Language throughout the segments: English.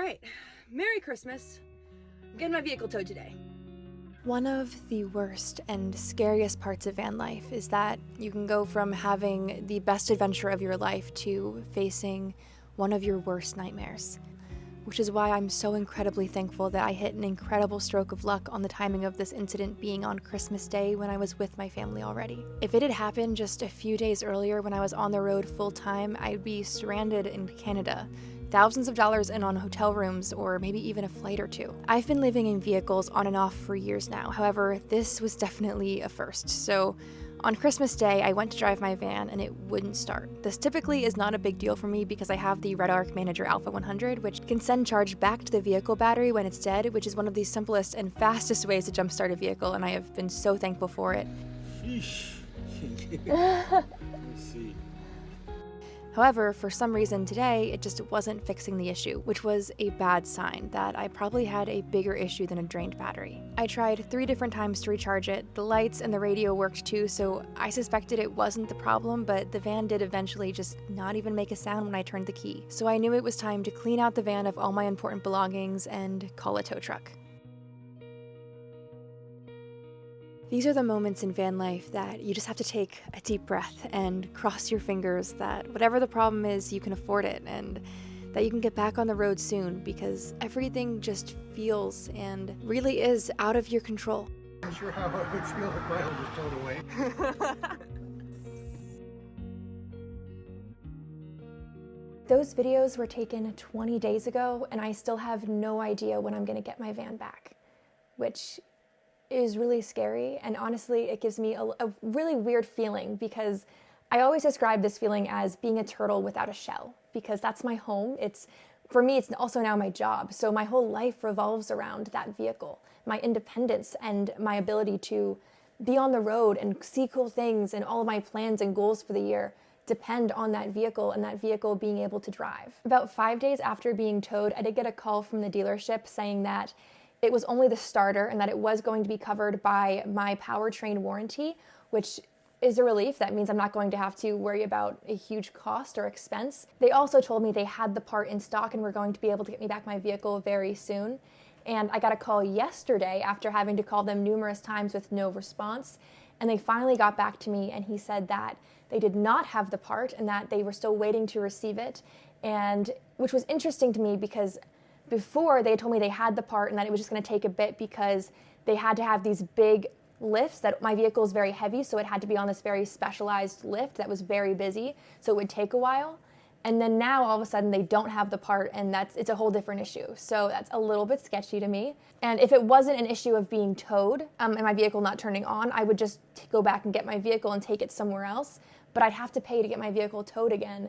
Alright, Merry Christmas. I'm getting my vehicle towed today. One of the worst and scariest parts of van life is that you can go from having the best adventure of your life to facing one of your worst nightmares. Which is why I'm so incredibly thankful that I hit an incredible stroke of luck on the timing of this incident being on Christmas Day when I was with my family already. If it had happened just a few days earlier when I was on the road full time, I'd be stranded in Canada, thousands of dollars in on hotel rooms, or maybe even a flight or two. I've been living in vehicles on and off for years now, however, this was definitely a first. So on Christmas Day, I went to drive my van and it wouldn't start. This typically is not a big deal for me because I have the Red Manager Alpha 100, which can send charge back to the vehicle battery when it's dead, which is one of the simplest and fastest ways to jumpstart a vehicle, and I have been so thankful for it. Sheesh. Let's see. However, for some reason today, it just wasn't fixing the issue, which was a bad sign that I probably had a bigger issue than a drained battery. I tried 3 different times to recharge it. The lights and the radio worked too, so I suspected it wasn't the problem, but the van did eventually just not even make a sound when I turned the key. So I knew it was time to clean out the van of all my important belongings and call a tow truck. These are the moments in van life that you just have to take a deep breath and cross your fingers that whatever the problem is, you can afford it and that you can get back on the road soon, because everything just feels and really is out of your control. I'm sure how I would feel if my home was towed away. Those videos were taken 20 days ago and I still have no idea when I'm going to get my van back, which is really scary, and honestly it gives me a really weird feeling, because I always describe this feeling as being a turtle without a shell, because that's my home. For me, it's also now my job, so my whole life revolves around that vehicle. My independence and my ability to be on the road and see cool things, and all of my plans and goals for the year depend on that vehicle and that vehicle being able to drive. About 5 days after being towed, I did get a call from the dealership saying that it was only the starter and that it was going to be covered by my powertrain warranty, which is a relief. That means I'm not going to have to worry about a huge cost or expense. They also told me they had the part in stock and were going to be able to get me back my vehicle very soon. And I got a call yesterday after having to call them numerous times with no response. And they finally got back to me, and he said that they did not have the part and that they were still waiting to receive it. And which was interesting to me, because before they told me they had the part and that it was just going to take a bit because they had to have these big lifts, that my vehicle is very heavy, so it had to be on this very specialized lift that was very busy, so it would take a while. And then now all of a sudden they don't have the part, and it's a whole different issue. So that's a little bit sketchy to me. And if it wasn't an issue of being towed and my vehicle not turning on, I would just go back and get my vehicle and take it somewhere else. But I'd have to pay to get my vehicle towed again,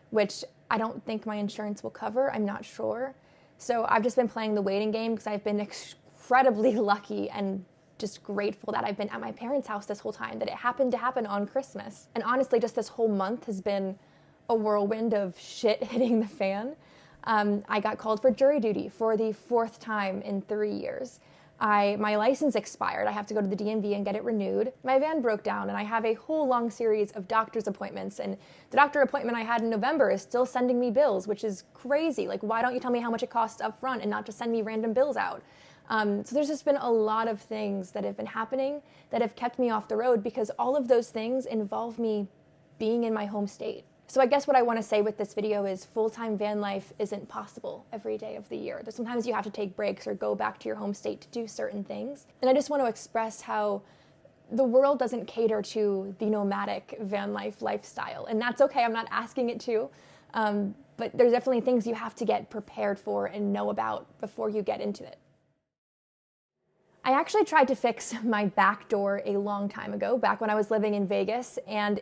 which I don't think my insurance will cover. I'm not sure. So I've just been playing the waiting game, because I've been incredibly lucky and just grateful that I've been at my parents' house this whole time, that it happened to happen on Christmas. And honestly, just this whole month has been a whirlwind of shit hitting the fan. I got called for jury duty for the 4th time in 3 years. My license expired. I have to go to the DMV and get it renewed. My van broke down, and I have a whole long series of doctor's appointments, and the doctor appointment I had in November is still sending me bills, which is crazy. Like, why don't you tell me how much it costs up front and not just send me random bills out? So there's just been a lot of things that have been happening that have kept me off the road, because all of those things involve me being in my home state. So I guess what I want to say with this video is full-time van life isn't possible every day of the year. Sometimes you have to take breaks or go back to your home state to do certain things. And I just want to express how the world doesn't cater to the nomadic van life lifestyle. And that's okay, I'm not asking it to. But there's definitely things you have to get prepared for and know about before you get into it. I actually tried to fix my back door a long time ago, back when I was living in Vegas, and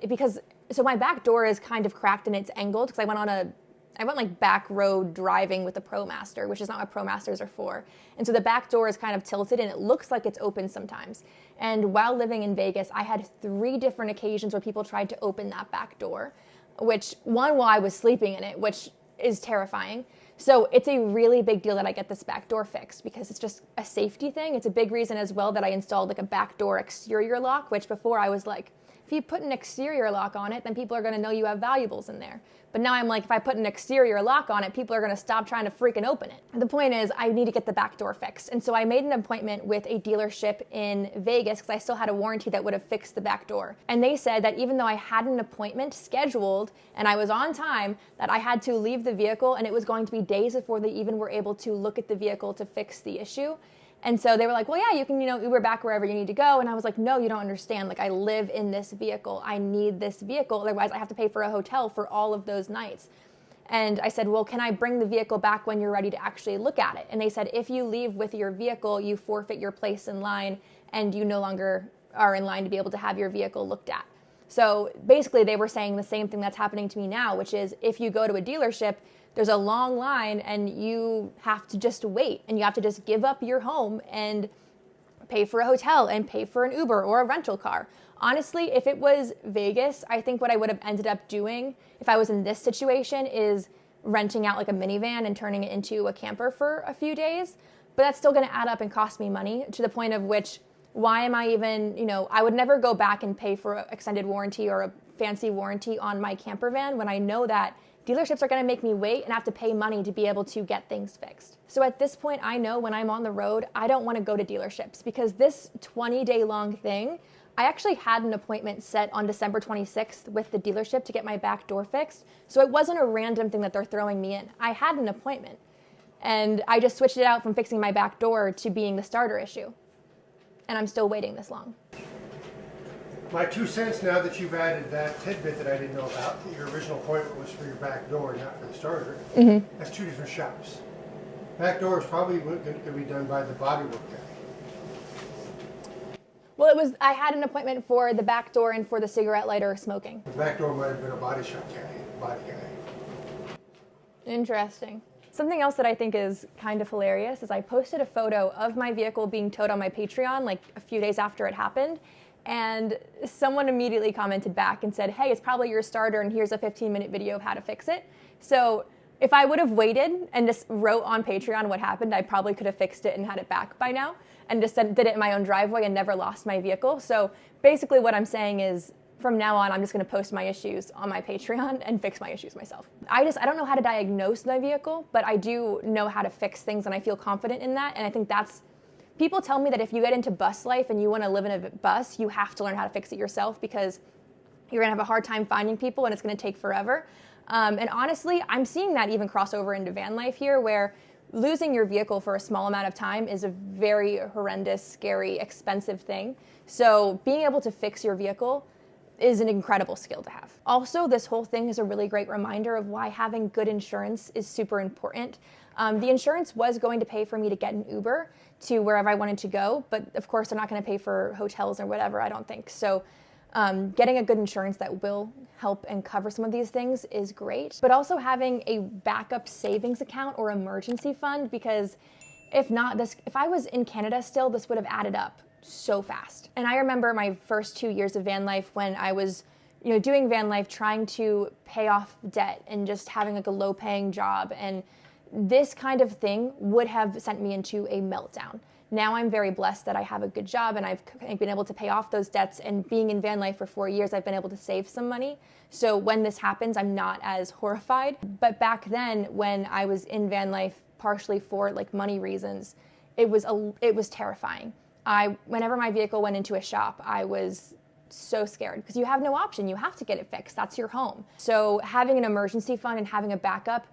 so my back door is kind of cracked and it's angled, because I went like back road driving with the ProMaster, which is not what ProMasters are for. And so the back door is kind of tilted and it looks like it's open sometimes. And while living in Vegas, I had 3 different occasions where people tried to open that back door, one while I was sleeping in it, which is terrifying. So it's a really big deal that I get this back door fixed, because it's just a safety thing. It's a big reason as well that I installed like a back door exterior lock, which before I was like, If you put an exterior lock on it, then people are going to know you have valuables in there. But now I'm like, if I put an exterior lock on it, people are going to stop trying to freaking open it. The point is, I need to get the back door fixed. And so I made an appointment with a dealership in Vegas because I still had a warranty that would have fixed the back door. And they said that even though I had an appointment scheduled and I was on time, that I had to leave the vehicle and it was going to be days before they even were able to look at the vehicle to fix the issue. And so they were like, well, yeah, you can, Uber back wherever you need to go. And I was like, no, you don't understand. Like, I live in this vehicle. I need this vehicle. Otherwise, I have to pay for a hotel for all of those nights. And I said, well, can I bring the vehicle back when you're ready to actually look at it? And they said, if you leave with your vehicle, you forfeit your place in line and you no longer are in line to be able to have your vehicle looked at. So basically, they were saying the same thing that's happening to me now, which is if you go to a dealership, there's a long line and you have to just wait and you have to just give up your home and pay for a hotel and pay for an Uber or a rental car. Honestly, if it was Vegas, I think what I would have ended up doing if I was in this situation is renting out like a minivan and turning it into a camper for a few days. But that's still going to add up and cost me money to the point of which, why am I even, I would never go back and pay for an extended warranty or a fancy warranty on my camper van when I know that dealerships are going to make me wait and have to pay money to be able to get things fixed. So at this point, I know when I'm on the road, I don't want to go to dealerships because this 20-day long thing, I actually had an appointment set on December 26th with the dealership to get my back door fixed. So it wasn't a random thing that they're throwing me in. I had an appointment and I just switched it out from fixing my back door to being the starter issue. And I'm still waiting this long. My 2 cents, now that you've added that tidbit that I didn't know about, that your original appointment was for your back door, not for the starter, that's 2 different shops. Back door is probably going to be done by the bodywork guy. Well, I had an appointment for the back door and for the cigarette lighter smoking. The back door might have been a body shop guy, body guy. Interesting. Something else that I think is kind of hilarious is I posted a photo of my vehicle being towed on my Patreon like a few days after it happened. And someone immediately commented back and said, hey, it's probably your starter and here's a 15-minute video of how to fix it. So if I would have waited and just wrote on Patreon what happened, I probably could have fixed it and had it back by now and just did it in my own driveway and never lost my vehicle. So basically what I'm saying is from now on, I'm just going to post my issues on my Patreon and fix my issues myself. I don't know how to diagnose my vehicle, but I do know how to fix things and I feel confident in that. And I think people tell me that if you get into bus life and you want to live in a bus, you have to learn how to fix it yourself because you're going to have a hard time finding people and it's going to take forever. And honestly, I'm seeing that even cross over into van life here where losing your vehicle for a small amount of time is a very horrendous, scary, expensive thing. So being able to fix your vehicle is an incredible skill to have. Also, this whole thing is a really great reminder of why having good insurance is super important. The insurance was going to pay for me to get an Uber to wherever I wanted to go, but of course they're not going to pay for hotels or whatever, I don't think. So getting a good insurance that will help and cover some of these things is great, but also having a backup savings account or emergency fund, because if not, if I was in Canada still, this would have added up so fast. And I remember my first 2 years of van life when I was doing van life, trying to pay off debt and just having like a low paying job, and this kind of thing would have sent me into a meltdown. Now I'm very blessed that I have a good job and I've been able to pay off those debts, and being in van life for 4 years, I've been able to save some money. So when this happens, I'm not as horrified. But back then when I was in van life, partially for like money reasons, it was terrifying. Whenever my vehicle went into a shop, I was so scared because you have no option. You have to get it fixed. That's your home. So having an emergency fund and having a backup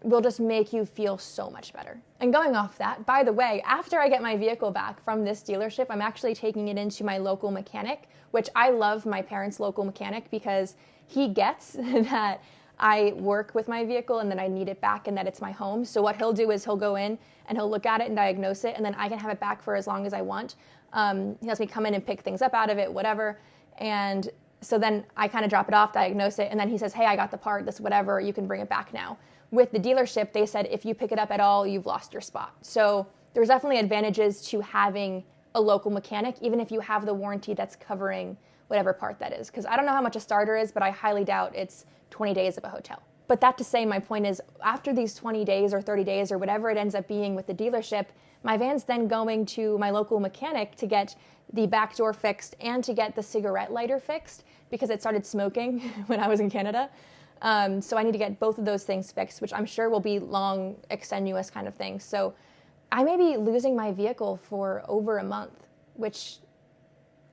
will just make you feel so much better. And going off that, by the way, after I get my vehicle back from this dealership, I'm actually taking it into my local mechanic, which I love my parents' local mechanic because he gets that I work with my vehicle and then I need it back and that it's my home. So what he'll do is he'll go in and he'll look at it and diagnose it, and then I can have it back for as long as I want. He lets me come in and pick things up out of it, whatever. And so then I kind of drop it off, diagnose it, and then he says, hey, I got the part, this whatever, you can bring it back now. With the dealership, they said if you pick it up at all, you've lost your spot. So there's definitely advantages to having a local mechanic, even if you have the warranty that's covering whatever part that is. Because I don't know how much a starter is, but I highly doubt it's 20 days of a hotel. But that to say, my point is, after these 20 days or 30 days or whatever it ends up being with the dealership, my van's then going to my local mechanic to get the back door fixed and to get the cigarette lighter fixed because it started smoking when I was in Canada. So I need to get both of those things fixed, which I'm sure will be long, extenuous kind of things. So I may be losing my vehicle for over a month, which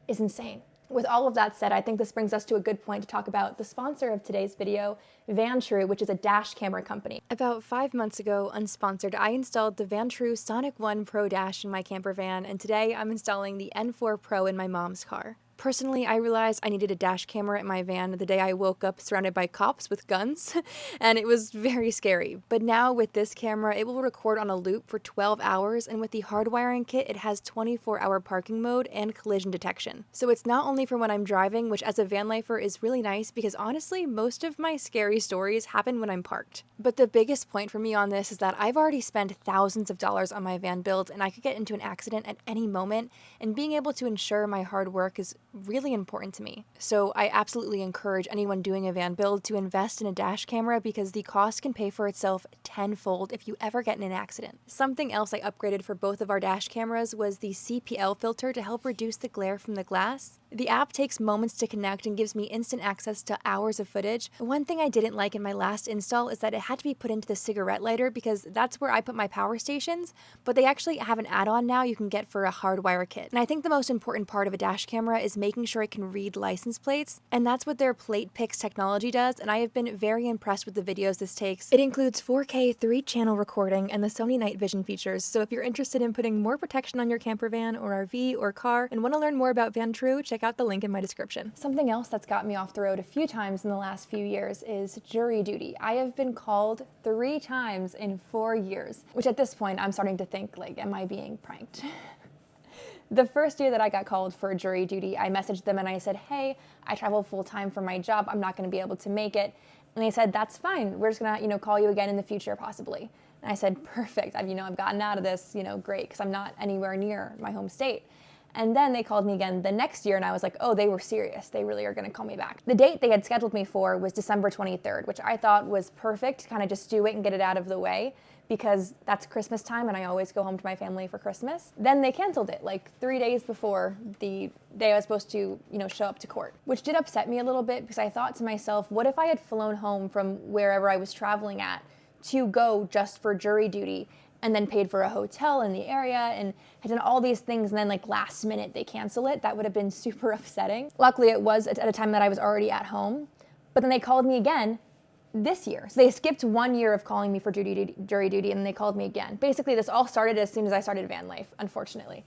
is insane. With all of that said, I think this brings us to a good point to talk about the sponsor of today's video, VanTrue, which is a dash camera company. About 5 months ago, unsponsored, I installed the VanTrue Sonic 1 Pro dash in my camper van, and today I'm installing the N4 Pro in my mom's car. Personally, I realized I needed a dash camera in my van the day I woke up surrounded by cops with guns, and it was very scary. But now with this camera, it will record on a loop for 12 hours, and with the hardwiring kit, it has 24-hour parking mode and collision detection. So it's not only for when I'm driving, which as a van lifer is really nice because honestly, most of my scary stories happen when I'm parked. But the biggest point for me on this is that I've already spent thousands of dollars on my van build, and I could get into an accident at any moment, and being able to ensure my hard work is really important to me. So I absolutely encourage anyone doing a van build to invest in a dash camera because the cost can pay for itself tenfold if you ever get in an accident. Something else I upgraded for both of our dash cameras was the CPL filter to help reduce the glare from the glass. The app takes moments to connect and gives me instant access to hours of footage. One thing I didn't like in my last install is that it had to be put into the cigarette lighter because that's where I put my power stations, but they actually have an add-on now you can get for a hardwire kit. And I think the most important part of a dash camera is making sure it can read license plates, and that's what their plate picks technology does, and I have been very impressed with the videos this takes. It includes 4K 3-channel recording and the Sony night vision features, so if you're interested in putting more protection on your camper van or RV or car and want to learn more about VanTrue, check out the link in my description. Something else that's got me off the road a few times in the last few years is jury duty. I have been called 3 times in 4 years, which at this point I'm starting to think, like, am I being pranked? The first year that I got called for jury duty, I messaged them and I said, hey, I travel full-time for my job. I'm not going to be able to make it. And they said, that's fine. We're just going to, call you again in the future, possibly. And I said, perfect. I've gotten out of this, great, because I'm not anywhere near my home state. And then they called me again the next year, and I was like, oh, they were serious. They really are going to call me back. The date they had scheduled me for was December 23rd, which I thought was perfect, kind of just do it and get it out of the way, because that's Christmas time, and I always go home to my family for Christmas. Then they canceled it, like 3 days before the day I was supposed to, show up to court, which did upset me a little bit, because I thought to myself, what if I had flown home from wherever I was traveling at to go just for jury duty, and then paid for a hotel in the area and had done all these things, and then like last minute they cancel it? That would have been super upsetting. Luckily it was at a time that I was already at home, but then they called me again this year. So they skipped 1 year of calling me for jury duty, and then they called me again. Basically this all started as soon as I started van life, unfortunately.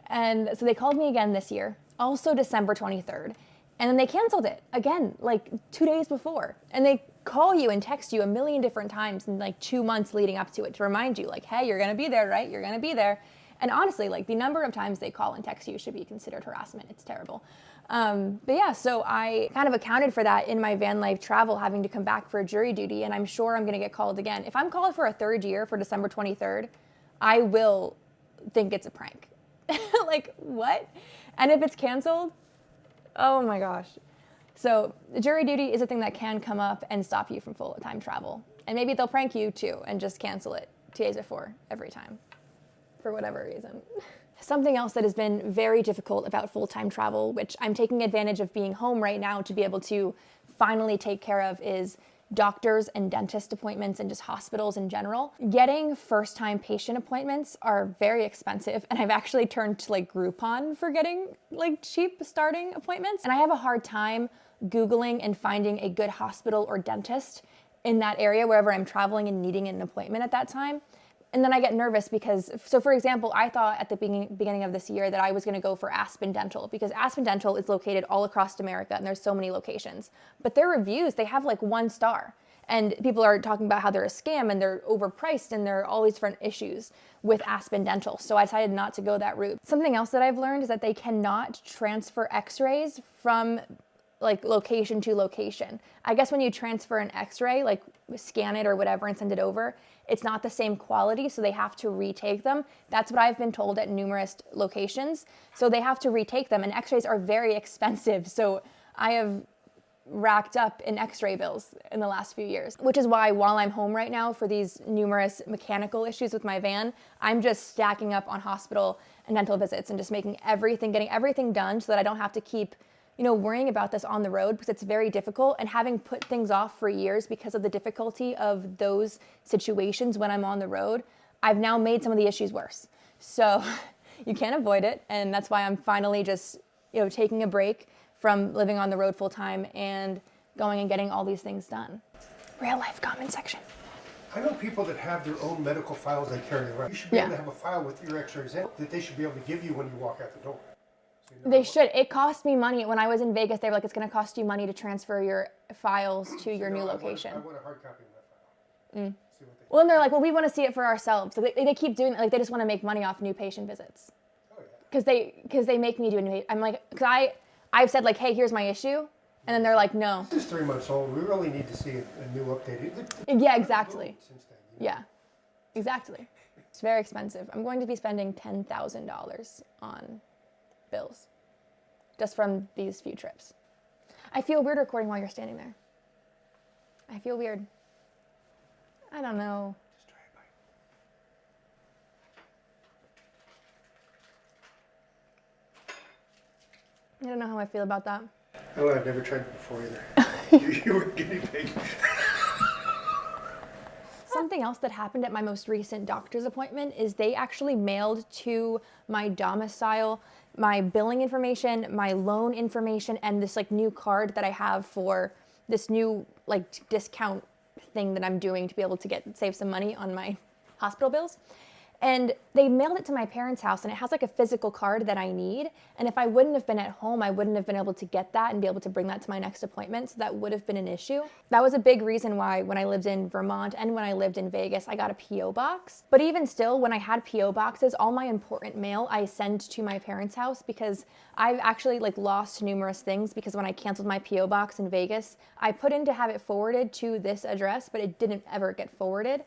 And so they called me again this year, also December 23rd. And then they canceled it again, like 2 days before. And they call you and text you a million different times in like 2 months leading up to it to remind you, like, hey, you're gonna be there, right? You're gonna be there. And honestly, like, the number of times they call and text you should be considered harassment. It's terrible. But yeah, so I kind of accounted for that in my van life travel, having to come back for jury duty, and I'm sure I'm gonna get called again. If I'm called for a third year for December 23rd, I will think it's a prank. Like, what? And if it's canceled, oh my gosh. So jury duty is a thing that can come up and stop you from full-time travel. And maybe they'll prank you too and just cancel it 2 days before every time, for whatever reason. Something else that has been very difficult about full-time travel, which I'm taking advantage of being home right now to be able to finally take care of, is doctors and dentist appointments and just hospitals in general. Getting first-time patient appointments are very expensive, and I've actually turned to like Groupon for getting like cheap starting appointments. And I have a hard time Googling and finding a good hospital or dentist in that area wherever I'm traveling and needing an appointment at that time. And then I get nervous because, so for example, I thought at the beginning of this year that I was going to go for Aspen Dental, because Aspen Dental is located all across America and there's so many locations. But their reviews, they have like 1 star. And people are talking about how they're a scam and they're overpriced and there are all these different issues with Aspen Dental. So I decided not to go that route. Something else that I've learned is that they cannot transfer x-rays from like location to location. I guess when you transfer an x-ray, like scan it or whatever and send it over, it's not the same quality, so they have to retake them. That's what I've been told at numerous locations. So they have to retake them, and x-rays are very expensive. So I have racked up in x-ray bills in the last few years, which is why while I'm home right now for these numerous mechanical issues with my van, I'm just stacking up on hospital and dental visits and just getting everything done so that I don't have to keep, worrying about this on the road, because it's very difficult. And having put things off for years because of the difficulty of those situations when I'm on the road, I've now made some of the issues worse. So you can't avoid it. And that's why I'm finally just, taking a break from living on the road full time and going and getting all these things done. Real life comment section. I know people that have their own medical files they carry around. You should be able to have a file with your x-rays in it that they should be able to give you when you walk out the door. So they should. It cost me money. When I was in Vegas, they were like, it's going to cost you money to transfer your files to your new location. I want a hard copy of that file. See what they Well, and they're like, well, we want to see it for ourselves. So they keep doing it. Like, they just want to make money off new patient visits. Oh, yeah. Because they make me do a new, I'm like, because I've said like, hey, here's my issue. And then they're like, no. This is 3 months old. We really need to see a new update. Yeah, exactly. Since then, Yeah, exactly. It's very expensive. I'm going to be spending $10,000 on bills just from these few trips. I feel weird recording while you're standing there. I feel weird. I don't know. Just try it, I don't know how I feel about that. I don't know. I've never tried it before either. You were a guinea pig. Something else that happened at my most recent doctor's appointment is they actually mailed to my domicile my billing information, my loan information, and this like new card that I have for this new like discount thing that I'm doing to be able to save some money on my hospital bills. And they mailed it to my parents' house, and it has like a physical card that I need. And if I wouldn't have been at home, I wouldn't have been able to get that and be able to bring that to my next appointment. So that would have been an issue. That was a big reason why when I lived in Vermont and when I lived in Vegas, I got a PO box. But even still, when I had PO boxes, all my important mail I send to my parents' house, because I've actually like lost numerous things, because when I canceled my PO box in Vegas, I put in to have it forwarded to this address, but it didn't ever get forwarded.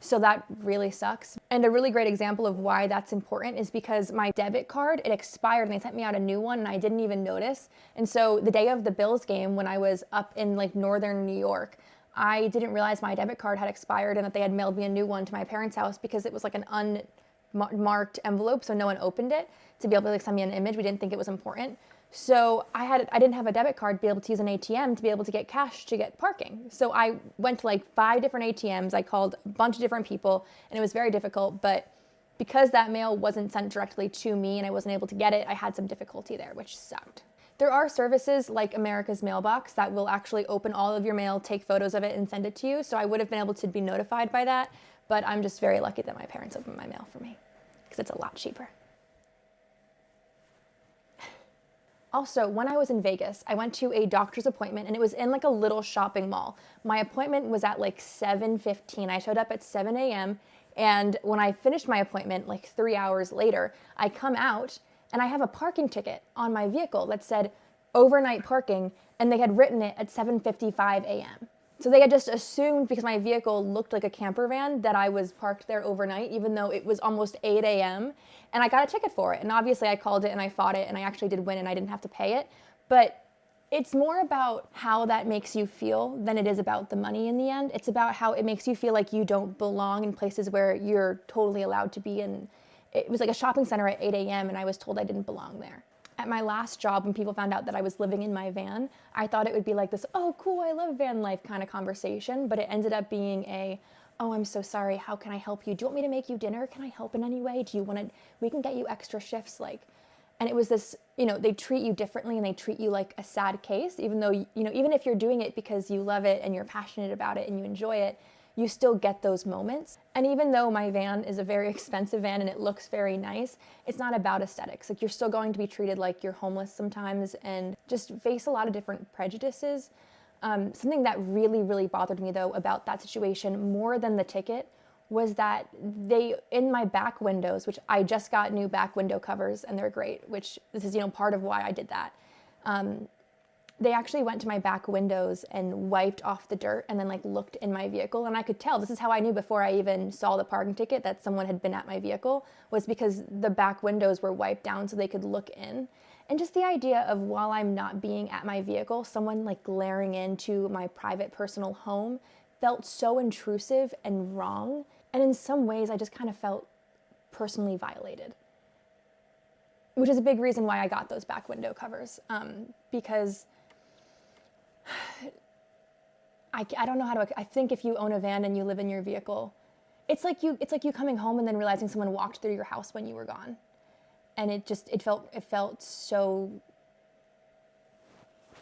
So that really sucks. And a really great example of why that's important is because my debit card, it expired and they sent me out a new one and I didn't even notice. And so the day of the Bills game, when I was up in like northern New York, I didn't realize my debit card had expired and that they had mailed me a new one to my parents' house, because it was like an unmarked envelope, so no one opened it to be able to like send me an image. We didn't think it was important. So I didn't have a debit card to be able to use an ATM to be able to get cash to get parking. So I went to like 5 different ATMs. I called a bunch of different people, and it was very difficult. But because that mail wasn't sent directly to me and I wasn't able to get it, I had some difficulty there, which sucked. There are services like America's Mailbox that will actually open all of your mail, take photos of it, and send it to you. So I would have been able to be notified by that. But I'm just very lucky that my parents opened my mail for me, because it's a lot cheaper. Also, when I was in Vegas, I went to a doctor's appointment, and it was in like a little shopping mall. My appointment was at like 7:15. I showed up at 7 a.m. And when I finished my appointment, like 3 hours later, I come out and I have a parking ticket on my vehicle that said overnight parking, and they had written it at 7:55 a.m. So they had just assumed, because my vehicle looked like a camper van, that I was parked there overnight, even though it was almost 8 a.m. And I got a ticket for it. And obviously I called it and I fought it, and I actually did win and I didn't have to pay it. But it's more about how that makes you feel than it is about the money in the end. It's about how it makes you feel like you don't belong in places where you're totally allowed to be. And it was like a shopping center at 8 a.m. and I was told I didn't belong there. At my last job, when people found out that I was living in my van, I thought it would be like this, oh, cool, I love van life kind of conversation, but it ended up being oh, I'm so sorry, how can I help you? Do you want me to make you dinner? Can I help in any way? We can get you extra shifts, and it was this, they treat you differently and they treat you like a sad case, even though, even if you're doing it because you love it and you're passionate about it and you enjoy it, you still get those moments. And even though my van is a very expensive van and it looks very nice, it's not about aesthetics. Like, you're still going to be treated like you're homeless sometimes and just face a lot of different prejudices. Something that really, really bothered me though about that situation more than the ticket was that in my back windows, which I just got new back window covers and they're great, which this is, part of why I did that. They actually went to my back windows and wiped off the dirt and then looked in my vehicle. And I could tell, this is how I knew before I even saw the parking ticket that someone had been at my vehicle, was because the back windows were wiped down so they could look in. And just the idea of, while I'm not being at my vehicle, someone like glaring into my private personal home felt so intrusive and wrong. And in some ways, I just kind of felt personally violated, which is a big reason why I got those back window covers, because I don't know how to, I think if you own a van and you live in your vehicle, it's like you coming home and then realizing someone walked through your house when you were gone. And it felt so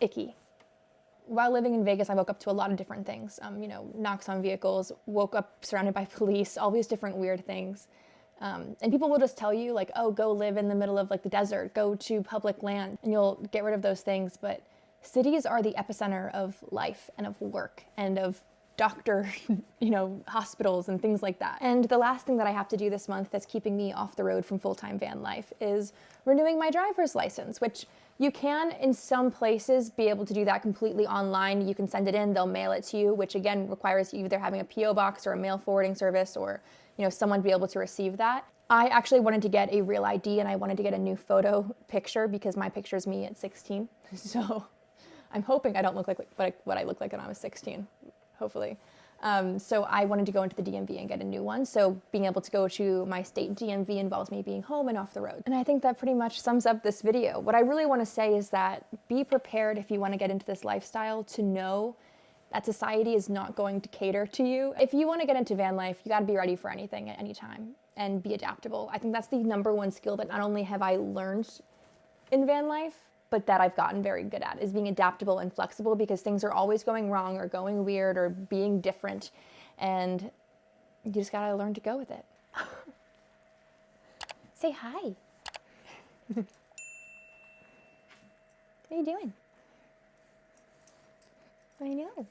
icky. While living in Vegas, I woke up to a lot of different things. Knocks on vehicles, woke up surrounded by police, all these different weird things. And people will just tell you, like, oh, go live in the middle of like the desert, go to public land, and you'll get rid of those things. But cities are the epicenter of life and of work and of doctor, hospitals and things like that. And the last thing that I have to do this month that's keeping me off the road from full-time van life is renewing my driver's license, which you can, in some places, be able to do that completely online. You can send it in, they'll mail it to you, which again requires you either having a PO box or a mail forwarding service, or someone be able to receive that. I actually wanted to get a real ID, and I wanted to get a new photo picture because my picture's me at 16. So I'm hoping I don't look like what I looked like when I was 16. Hopefully. So I wanted to go into the DMV and get a new one. So being able to go to my state DMV involves me being home and off the road. And I think that pretty much sums up this video. What I really want to say is that be prepared if you want to get into this lifestyle to know that society is not going to cater to you. If you want to get into van life, you got to be ready for anything at any time and be adaptable. I think that's the number one skill that not only have I learned in van life, but that I've gotten very good at, is being adaptable and flexible, because things are always going wrong or going weird or being different, and you just gotta learn to go with it. Say hi. What are you doing? What are you doing?